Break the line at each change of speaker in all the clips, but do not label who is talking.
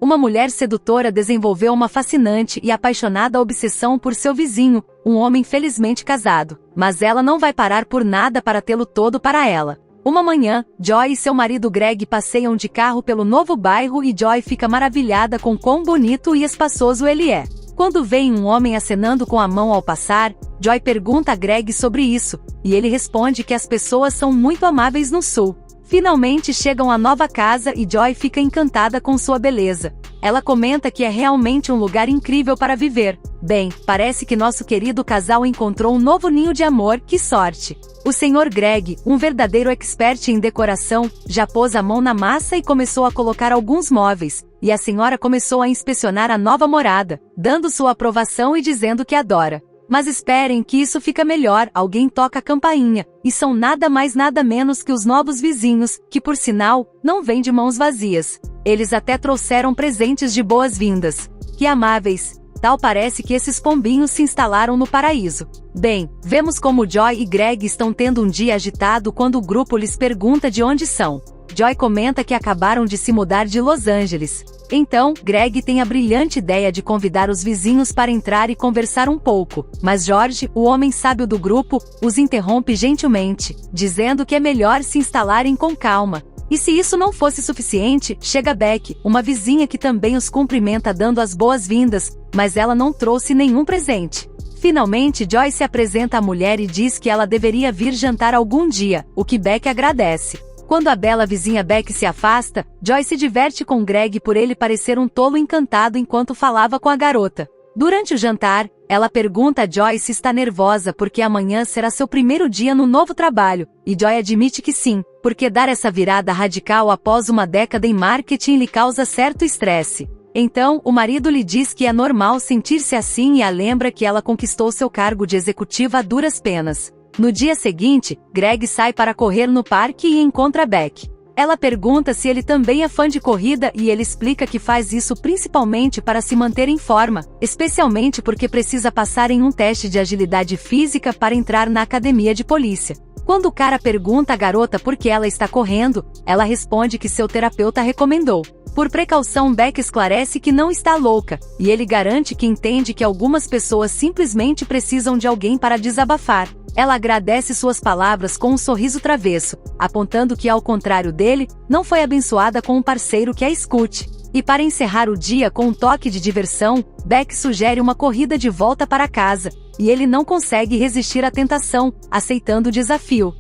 Uma mulher sedutora desenvolveu uma fascinante e apaixonada obsessão por seu vizinho, um homem felizmente casado. Mas ela não vai parar por nada para tê-lo todo para ela. Uma manhã, Joy e seu marido Greg passeiam de carro pelo novo bairro e Joy fica maravilhada com quão bonito e espaçoso ele é. Quando vem um homem acenando com a mão ao passar, Joy pergunta a Greg sobre isso, e ele responde que as pessoas são muito amáveis no sul. Finalmente chegam à nova casa e Joy fica encantada com sua beleza. Ela comenta que é realmente um lugar incrível para viver. Bem, parece que nosso querido casal encontrou um novo ninho de amor, que sorte! O Sr. Greg, um verdadeiro expert em decoração, já pôs a mão na massa e começou a colocar alguns móveis, e a senhora começou a inspecionar a nova morada, dando sua aprovação e dizendo que adora. Mas esperem que isso fica melhor, alguém toca a campainha, e são nada mais nada menos que os novos vizinhos, que por sinal, não vêm de mãos vazias. Eles até trouxeram presentes de boas-vindas. Que amáveis! Tal parece que esses pombinhos se instalaram no paraíso. Bem, vemos como Joy e Greg estão tendo um dia agitado quando o grupo lhes pergunta de onde são. Joy comenta que acabaram de se mudar de Los Angeles. Então, Greg tem a brilhante ideia de convidar os vizinhos para entrar e conversar um pouco, mas George, o homem sábio do grupo, os interrompe gentilmente, dizendo que é melhor se instalarem com calma. E se isso não fosse suficiente, chega Beck, uma vizinha que também os cumprimenta dando as boas-vindas, mas ela não trouxe nenhum presente. Finalmente, Joy se apresenta à mulher e diz que ela deveria vir jantar algum dia, o que Beck agradece. Quando a bela vizinha Beck se afasta, Joy se diverte com Greg por ele parecer um tolo encantado enquanto falava com a garota. Durante o jantar, ela pergunta a Joy se está nervosa porque amanhã será seu primeiro dia no novo trabalho, e Joy admite que sim, porque dar essa virada radical após uma década em marketing lhe causa certo estresse. Então, o marido lhe diz que é normal sentir-se assim e a lembra que ela conquistou seu cargo de executiva a duras penas. No dia seguinte, Greg sai para correr no parque e encontra Beck. Ela pergunta se ele também é fã de corrida e ele explica que faz isso principalmente para se manter em forma, especialmente porque precisa passar em um teste de agilidade física para entrar na academia de polícia. Quando o cara pergunta à garota por que ela está correndo, ela responde que seu terapeuta recomendou. Por precaução, Beck esclarece que não está louca, e ele garante que entende que algumas pessoas simplesmente precisam de alguém para desabafar. Ela agradece suas palavras com um sorriso travesso, apontando que, ao contrário dele, não foi abençoada com um parceiro que a escute. E para encerrar o dia com um toque de diversão, Beck sugere uma corrida de volta para casa, e ele não consegue resistir à tentação, aceitando o desafio.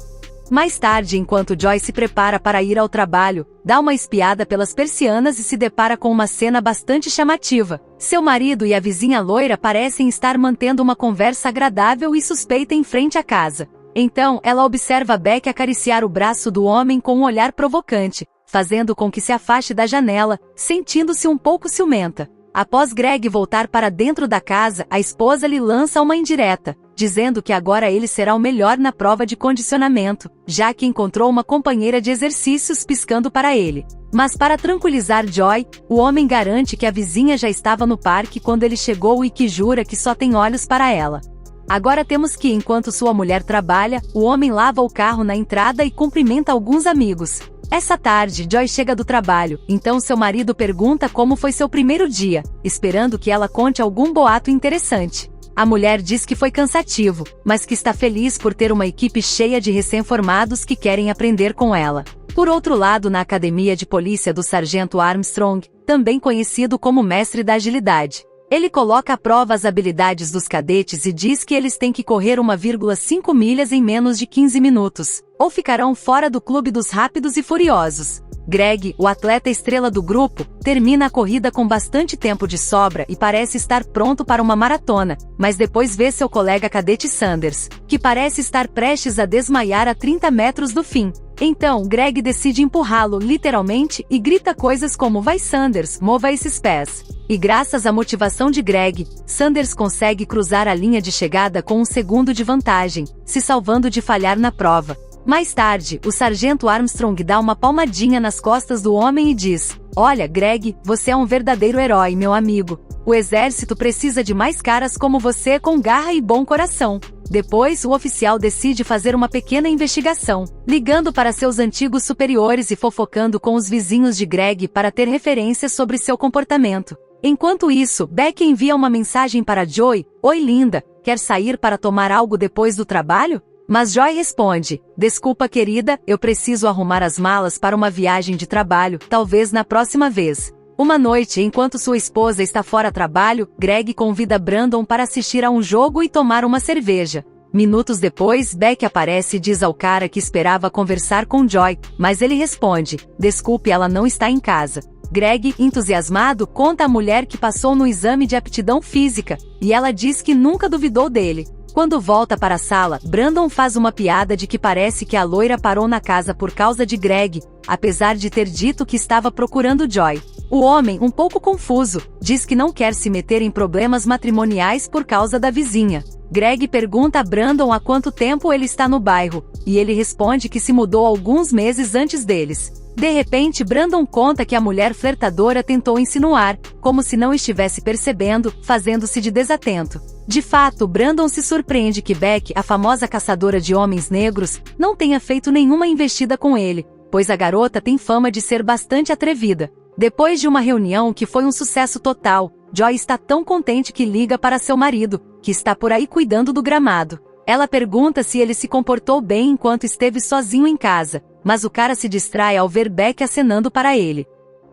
Mais tarde, enquanto Joy se prepara para ir ao trabalho, dá uma espiada pelas persianas e se depara com uma cena bastante chamativa. Seu marido e a vizinha loira parecem estar mantendo uma conversa agradável e suspeita em frente à casa. Então, ela observa Beck acariciar o braço do homem com um olhar provocante, fazendo com que se afaste da janela, sentindo-se um pouco ciumenta. Após Greg voltar para dentro da casa, a esposa lhe lança uma indireta, dizendo que agora ele será o melhor na prova de condicionamento, já que encontrou uma companheira de exercícios piscando para ele. Mas para tranquilizar Joy, o homem garante que a vizinha já estava no parque quando ele chegou e que jura que só tem olhos para ela. Agora temos que, enquanto sua mulher trabalha, o homem lava o carro na entrada e cumprimenta alguns amigos. Essa tarde, Joy chega do trabalho, então seu marido pergunta como foi seu primeiro dia, esperando que ela conte algum boato interessante. A mulher diz que foi cansativo, mas que está feliz por ter uma equipe cheia de recém-formados que querem aprender com ela. Por outro lado, na academia de polícia do Sargento Armstrong, também conhecido como mestre da agilidade, ele coloca à prova as habilidades dos cadetes e diz que eles têm que correr 1,5 milhas em menos de 15 minutos, ou ficarão fora do clube dos rápidos e furiosos. Greg, o atleta estrela do grupo, termina a corrida com bastante tempo de sobra e parece estar pronto para uma maratona, mas depois vê seu colega cadete Sanders, que parece estar prestes a desmaiar a 30 metros do fim. Então, Greg decide empurrá-lo literalmente e grita coisas como "Vai Sanders, mova esses pés". E graças à motivação de Greg, Sanders consegue cruzar a linha de chegada com 1 segundo de vantagem, se salvando de falhar na prova. Mais tarde, o Sargento Armstrong dá uma palmadinha nas costas do homem e diz: "Olha, Greg, você é um verdadeiro herói, meu amigo. O exército precisa de mais caras como você com garra e bom coração". Depois, o oficial decide fazer uma pequena investigação, ligando para seus antigos superiores e fofocando com os vizinhos de Greg para ter referências sobre seu comportamento. Enquanto isso, Beck envia uma mensagem para Joy: "Oi linda, quer sair para tomar algo depois do trabalho?" Mas Joy responde: "Desculpa querida, eu preciso arrumar as malas para uma viagem de trabalho, talvez na próxima vez." Uma noite, enquanto sua esposa está fora a trabalho, Greg convida Brandon para assistir a um jogo e tomar uma cerveja. Minutos depois, Beck aparece e diz ao cara que esperava conversar com Joy, mas ele responde: "Desculpe, ela não está em casa." Greg, entusiasmado, conta à mulher que passou no exame de aptidão física, e ela diz que nunca duvidou dele. Quando volta para a sala, Brandon faz uma piada de que parece que a loira parou na casa por causa de Greg, apesar de ter dito que estava procurando Joy. O homem, um pouco confuso, diz que não quer se meter em problemas matrimoniais por causa da vizinha. Greg pergunta a Brandon há quanto tempo ele está no bairro, e ele responde que se mudou alguns meses antes deles. De repente, Brandon conta que a mulher flertadora tentou insinuar, como se não estivesse percebendo, fazendo-se de desatento. De fato, Brandon se surpreende que Beck, a famosa caçadora de homens negros, não tenha feito nenhuma investida com ele, pois a garota tem fama de ser bastante atrevida. Depois de uma reunião que foi um sucesso total, Joy está tão contente que liga para seu marido, que está por aí cuidando do gramado. Ela pergunta se ele se comportou bem enquanto esteve sozinho em casa, mas o cara se distrai ao ver Beck acenando para ele.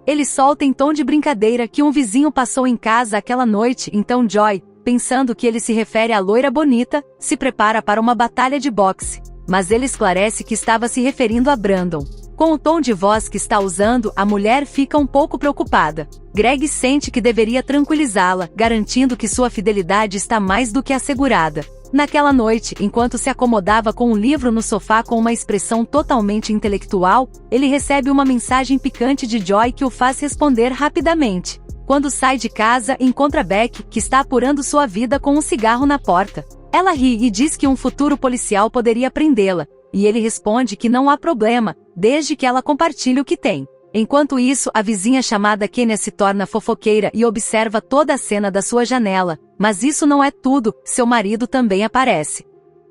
Ele solta em tom de brincadeira que um vizinho passou em casa aquela noite, então Joy, pensando que ele se refere à loira bonita, se prepara para uma batalha de boxe, mas ele esclarece que estava se referindo a Brandon. Com o tom de voz que está usando, a mulher fica um pouco preocupada. Greg sente que deveria tranquilizá-la, garantindo que sua fidelidade está mais do que assegurada. Naquela noite, enquanto se acomodava com um livro no sofá com uma expressão totalmente intelectual, ele recebe uma mensagem picante de Joy que o faz responder rapidamente. Quando sai de casa, encontra Beck, que está apurando sua vida com um cigarro na porta. Ela ri e diz que um futuro policial poderia prendê-la, e ele responde que não há problema, desde que ela compartilhe o que tem. Enquanto isso, a vizinha chamada Kenya se torna fofoqueira e observa toda a cena da sua janela, mas isso não é tudo, seu marido também aparece.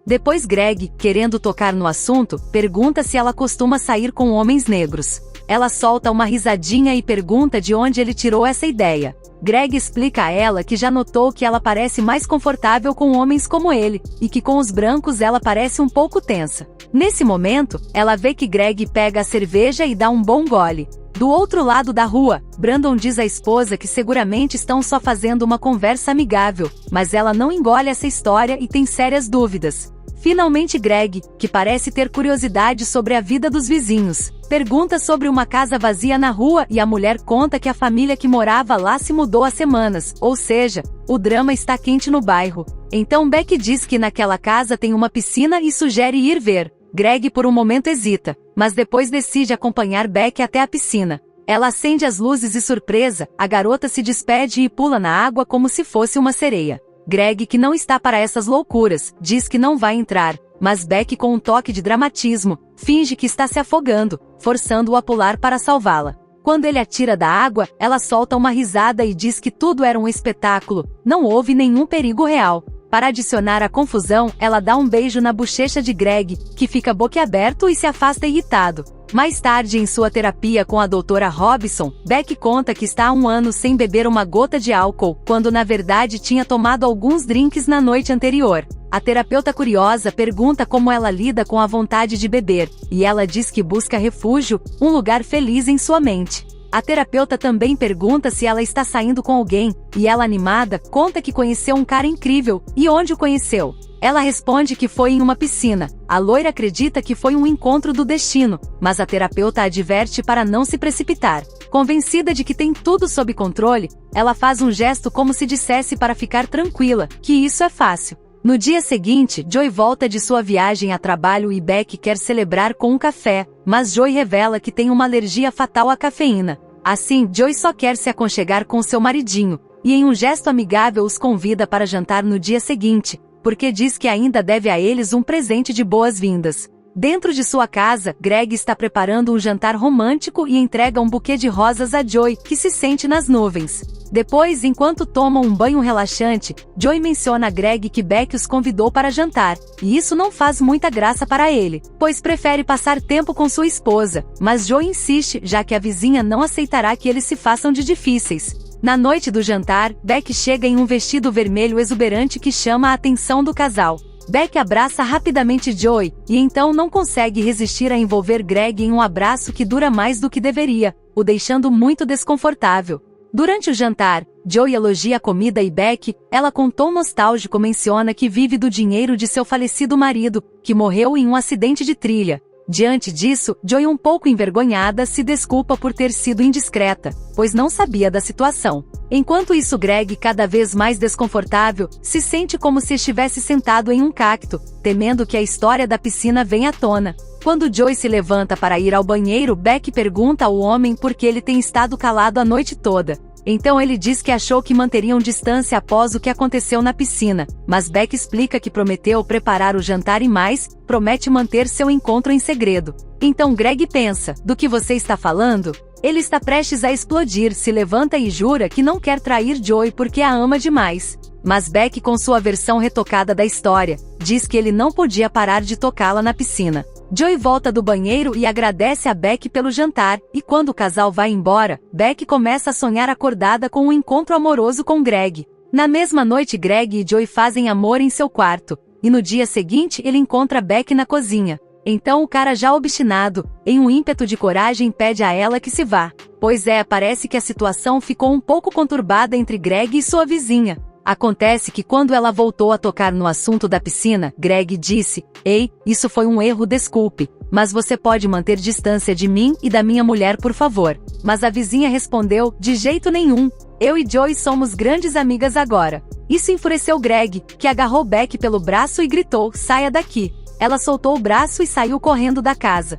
Depois Greg, querendo tocar no assunto, pergunta se ela costuma sair com homens negros. Ela solta uma risadinha e pergunta de onde ele tirou essa ideia. Greg explica a ela que já notou que ela parece mais confortável com homens como ele, e que com os brancos ela parece um pouco tensa. Nesse momento, ela vê que Greg pega a cerveja e dá um bom gole. Do outro lado da rua, Brandon diz à esposa que seguramente estão só fazendo uma conversa amigável, mas ela não engole essa história e tem sérias dúvidas. Finalmente Greg, que parece ter curiosidade sobre a vida dos vizinhos, pergunta sobre uma casa vazia na rua e a mulher conta que a família que morava lá se mudou há semanas, ou seja, o drama está quente no bairro. Então Beck diz que naquela casa tem uma piscina e sugere ir ver. Greg por um momento hesita, mas depois decide acompanhar Beck até a piscina. Ela acende as luzes e surpresa, a garota se despede e pula na água como se fosse uma sereia. Greg, que não está para essas loucuras, diz que não vai entrar, mas Beck, com um toque de dramatismo, finge que está se afogando, forçando-o a pular para salvá-la. Quando ele a tira da água, ela solta uma risada e diz que tudo era um espetáculo, não houve nenhum perigo real. Para adicionar a confusão, ela dá um beijo na bochecha de Greg, que fica boquiaberto e se afasta irritado. Mais tarde em sua terapia com a doutora Robinson, Beck conta que está há 1 ano sem beber uma gota de álcool, quando na verdade tinha tomado alguns drinks na noite anterior. A terapeuta curiosa pergunta como ela lida com a vontade de beber, e ela diz que busca refúgio, um lugar feliz em sua mente. A terapeuta também pergunta se ela está saindo com alguém, e ela, animada, conta que conheceu um cara incrível, e onde o conheceu. Ela responde que foi em uma piscina. A loira acredita que foi um encontro do destino, mas a terapeuta adverte para não se precipitar. Convencida de que tem tudo sob controle, ela faz um gesto como se dissesse para ficar tranquila, que isso é fácil. No dia seguinte, Joy volta de sua viagem a trabalho e Beck quer celebrar com um café, mas Joy revela que tem uma alergia fatal à cafeína. Assim, Joy só quer se aconchegar com seu maridinho, e em um gesto amigável os convida para jantar no dia seguinte, porque diz que ainda deve a eles um presente de boas-vindas. Dentro de sua casa, Greg está preparando um jantar romântico e entrega um buquê de rosas a Joey, que se sente nas nuvens. Depois, enquanto tomam um banho relaxante, Joey menciona a Greg que Beck os convidou para jantar, e isso não faz muita graça para ele, pois prefere passar tempo com sua esposa, mas Joey insiste, já que a vizinha não aceitará que eles se façam de difíceis. Na noite do jantar, Beck chega em um vestido vermelho exuberante que chama a atenção do casal. Beck abraça rapidamente Joey, e então não consegue resistir a envolver Greg em um abraço que dura mais do que deveria, o deixando muito desconfortável. Durante o jantar, Joey elogia a comida e Beck, ela com tom nostálgico menciona que vive do dinheiro de seu falecido marido, que morreu em um acidente de trilha. Diante disso, Joey, um pouco envergonhada, se desculpa por ter sido indiscreta, pois não sabia da situação. Enquanto isso, Greg, cada vez mais desconfortável, se sente como se estivesse sentado em um cacto, temendo que a história da piscina venha à tona. Quando Joey se levanta para ir ao banheiro, Beck pergunta ao homem por que ele tem estado calado a noite toda. Então ele diz que achou que manteriam distância após o que aconteceu na piscina, mas Beck explica que prometeu preparar o jantar e mais, promete manter seu encontro em segredo. Então Greg pensa, do que você está falando? Ele está prestes a explodir, se levanta e jura que não quer trair Joey porque a ama demais. Mas Beck, com sua versão retocada da história, diz que ele não podia parar de tocá-la na piscina. Joey volta do banheiro e agradece a Beck pelo jantar, e quando o casal vai embora, Beck começa a sonhar acordada com um encontro amoroso com Greg. Na mesma noite, Greg e Joey fazem amor em seu quarto, e no dia seguinte ele encontra Beck na cozinha. Então o cara, já obstinado, em um ímpeto de coragem, pede a ela que se vá. Pois é, parece que a situação ficou um pouco conturbada entre Greg e sua vizinha. Acontece que quando ela voltou a tocar no assunto da piscina, Greg disse: "Ei, isso foi um erro, desculpe, mas você pode manter distância de mim e da minha mulher, por favor?" Mas a vizinha respondeu: "De jeito nenhum, eu e Joey somos grandes amigas agora." Isso enfureceu Greg, que agarrou Beck pelo braço e gritou: "Saia daqui." Ela soltou o braço e saiu correndo da casa.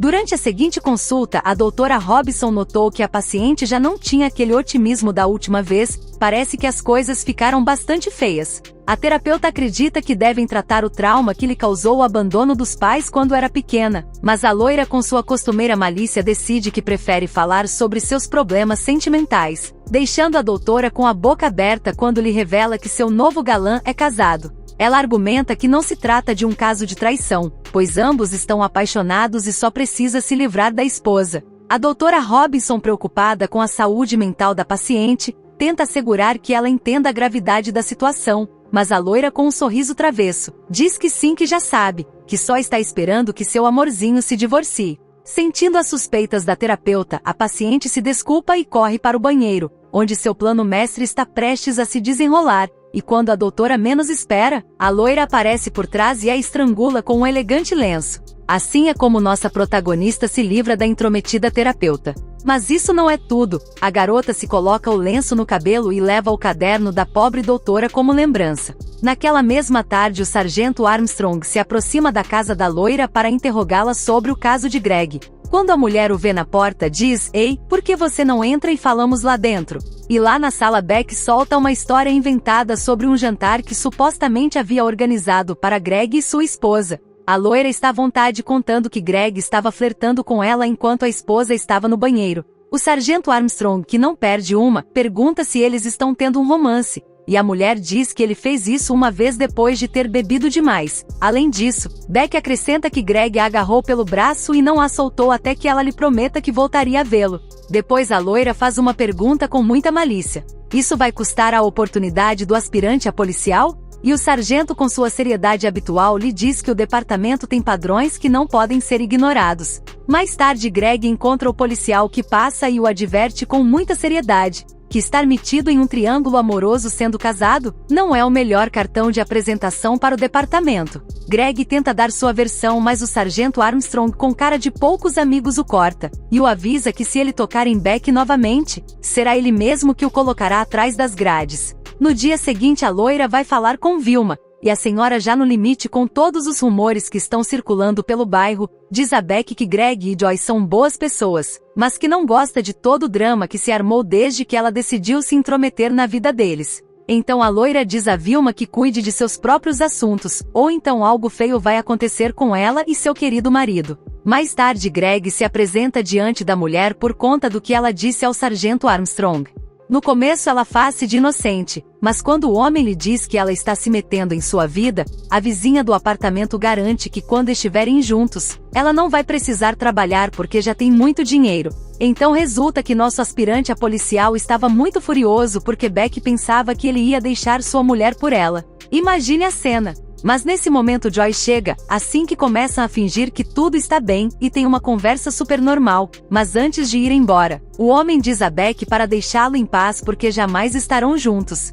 Durante a seguinte consulta, a doutora Robinson notou que a paciente já não tinha aquele otimismo da última vez, parece que as coisas ficaram bastante feias. A terapeuta acredita que devem tratar o trauma que lhe causou o abandono dos pais quando era pequena, mas a loira, com sua costumeira malícia, decide que prefere falar sobre seus problemas sentimentais, deixando a doutora com a boca aberta quando lhe revela que seu novo galã é casado. Ela argumenta que não se trata de um caso de traição, pois ambos estão apaixonados e só precisa se livrar da esposa. A doutora Robinson, preocupada com a saúde mental da paciente, tenta assegurar que ela entenda a gravidade da situação, mas a loira, com um sorriso travesso, diz que sim, que já sabe, que só está esperando que seu amorzinho se divorcie. Sentindo as suspeitas da terapeuta, a paciente se desculpa e corre para o banheiro, onde seu plano mestre está prestes a se desenrolar. E quando a doutora menos espera, a loira aparece por trás e a estrangula com um elegante lenço. Assim é como nossa protagonista se livra da intrometida terapeuta. Mas isso não é tudo. A garota se coloca o lenço no cabelo e leva o caderno da pobre doutora como lembrança. Naquela mesma tarde, o sargento Armstrong se aproxima da casa da loira para interrogá-la sobre o caso de Greg. Quando a mulher o vê na porta, diz: "Ei, por que você não entra e falamos lá dentro?" E lá na sala, Beck solta uma história inventada sobre um jantar que supostamente havia organizado para Greg e sua esposa. A loira está à vontade, contando que Greg estava flertando com ela enquanto a esposa estava no banheiro. O sargento Armstrong, que não perde uma, pergunta se eles estão tendo um romance. E a mulher diz que ele fez isso uma vez depois de ter bebido demais. Além disso, Beck acrescenta que Greg a agarrou pelo braço e não a soltou até que ela lhe prometa que voltaria a vê-lo. Depois a loira faz uma pergunta com muita malícia: "Isso vai custar a oportunidade do aspirante a policial?" E o sargento, com sua seriedade habitual, lhe diz que o departamento tem padrões que não podem ser ignorados. Mais tarde, Greg encontra o policial, que passa e o adverte com muita seriedade que estar metido em um triângulo amoroso sendo casado não é o melhor cartão de apresentação para o departamento. Greg tenta dar sua versão, mas o sargento Armstrong, com cara de poucos amigos, o corta e o avisa que se ele tocar em Beck novamente, será ele mesmo que o colocará atrás das grades. No dia seguinte, a loira vai falar com Vilma, e a senhora, já no limite com todos os rumores que estão circulando pelo bairro, diz a Beck que Greg e Joyce são boas pessoas, mas que não gosta de todo o drama que se armou desde que ela decidiu se intrometer na vida deles. Então a loira diz a Vilma que cuide de seus próprios assuntos, ou então algo feio vai acontecer com ela e seu querido marido. Mais tarde Greg se apresenta diante da mulher por conta do que ela disse ao sargento Armstrong. No começo ela faz-se de inocente, mas quando o homem lhe diz que ela está se metendo em sua vida, a vizinha do apartamento garante que quando estiverem juntos, ela não vai precisar trabalhar porque já tem muito dinheiro. Então resulta que nosso aspirante a policial estava muito furioso porque Beck pensava que ele ia deixar sua mulher por ela. Imagine a cena! Mas nesse momento Joy chega, assim que começam a fingir que tudo está bem, e tem uma conversa super normal, mas antes de ir embora, o homem diz a Beck para deixá-lo em paz porque jamais estarão juntos.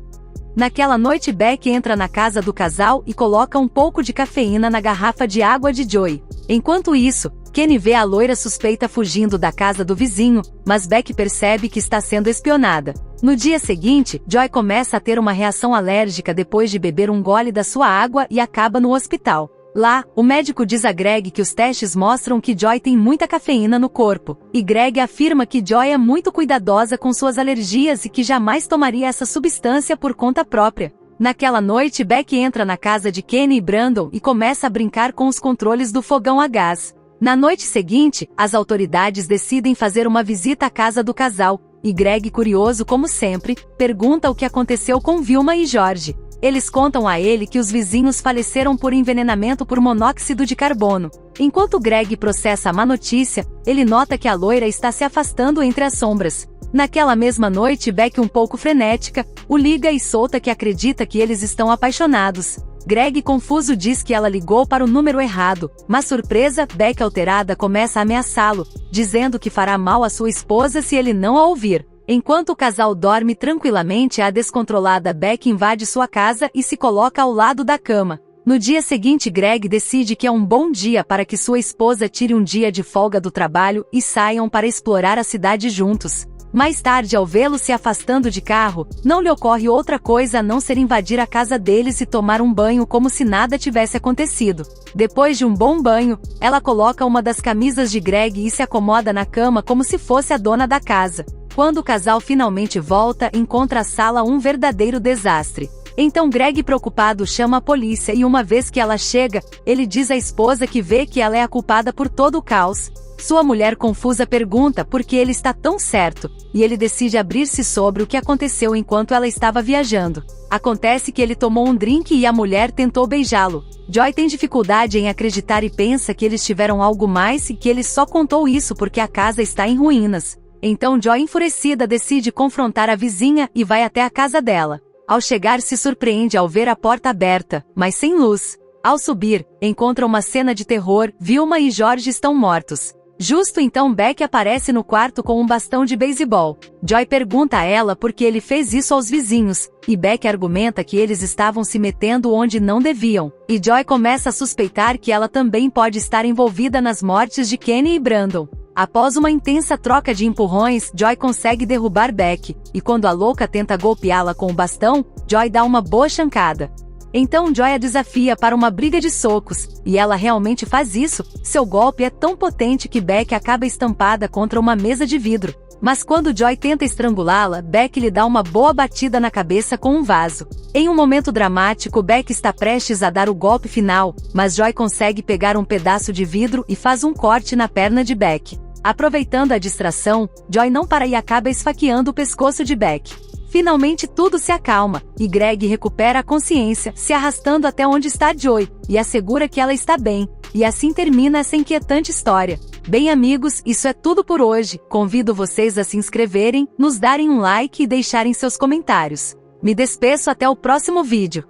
Naquela noite Beck entra na casa do casal e coloca um pouco de cafeína na garrafa de água de Joy. Enquanto isso, Kenny vê a loira suspeita fugindo da casa do vizinho, mas Beck percebe que está sendo espionada. No dia seguinte, Joy começa a ter uma reação alérgica depois de beber um gole da sua água e acaba no hospital. Lá, o médico diz a Greg que os testes mostram que Joy tem muita cafeína no corpo, e Greg afirma que Joy é muito cuidadosa com suas alergias e que jamais tomaria essa substância por conta própria. Naquela noite Beck entra na casa de Kenny e Brandon e começa a brincar com os controles do fogão a gás. Na noite seguinte, as autoridades decidem fazer uma visita à casa do casal, e Greg, curioso como sempre, pergunta o que aconteceu com Vilma e George. Eles contam a ele que os vizinhos faleceram por envenenamento por monóxido de carbono. Enquanto Greg processa a má notícia, ele nota que a loira está se afastando entre as sombras. Naquela mesma noite Beck, um pouco frenética, o liga e solta que acredita que eles estão apaixonados. Greg, confuso, diz que ela ligou para o número errado, mas surpresa, Beck, alterada, começa a ameaçá-lo, dizendo que fará mal à sua esposa se ele não a ouvir. Enquanto o casal dorme tranquilamente, a descontrolada Beck invade sua casa e se coloca ao lado da cama. No dia seguinte Greg decide que é um bom dia para que sua esposa tire um dia de folga do trabalho e saiam para explorar a cidade juntos. Mais tarde, ao vê-lo se afastando de carro, não lhe ocorre outra coisa a não ser invadir a casa deles e tomar um banho como se nada tivesse acontecido. Depois de um bom banho, ela coloca uma das camisas de Greg e se acomoda na cama como se fosse a dona da casa. Quando o casal finalmente volta, encontra a sala um verdadeiro desastre. Então Greg, preocupado, chama a polícia e uma vez que ela chega, ele diz à esposa que vê que ela é a culpada por todo o caos. Sua mulher, confusa, pergunta por que ele está tão certo, e ele decide abrir-se sobre o que aconteceu enquanto ela estava viajando. Acontece que ele tomou um drink e a mulher tentou beijá-lo. Joy tem dificuldade em acreditar e pensa que eles tiveram algo mais e que ele só contou isso porque a casa está em ruínas. Então Joy, enfurecida, decide confrontar a vizinha e vai até a casa dela. Ao chegar, se surpreende ao ver a porta aberta, mas sem luz. Ao subir, encontra uma cena de terror, Vilma e George estão mortos. Justo então Beck aparece no quarto com um bastão de beisebol. Joy pergunta a ela por que ele fez isso aos vizinhos, e Beck argumenta que eles estavam se metendo onde não deviam, e Joy começa a suspeitar que ela também pode estar envolvida nas mortes de Kenny e Brandon. Após uma intensa troca de empurrões, Joy consegue derrubar Beck, e quando a louca tenta golpeá-la com o bastão, Joy dá uma boa chancada. Então Joy a desafia para uma briga de socos, e ela realmente faz isso. Seu golpe é tão potente que Beck acaba estampada contra uma mesa de vidro. Mas quando Joy tenta estrangulá-la, Beck lhe dá uma boa batida na cabeça com um vaso. Em um momento dramático, Beck está prestes a dar o golpe final, mas Joy consegue pegar um pedaço de vidro e faz um corte na perna de Beck. Aproveitando a distração, Joy não para e acaba esfaqueando o pescoço de Beck. Finalmente tudo se acalma, e Greg recupera a consciência, se arrastando até onde está Joy, e assegura que ela está bem, e assim termina essa inquietante história. Bem, amigos, isso é tudo por hoje. Convido vocês a se inscreverem, nos darem um like e deixarem seus comentários. Me despeço até o próximo vídeo.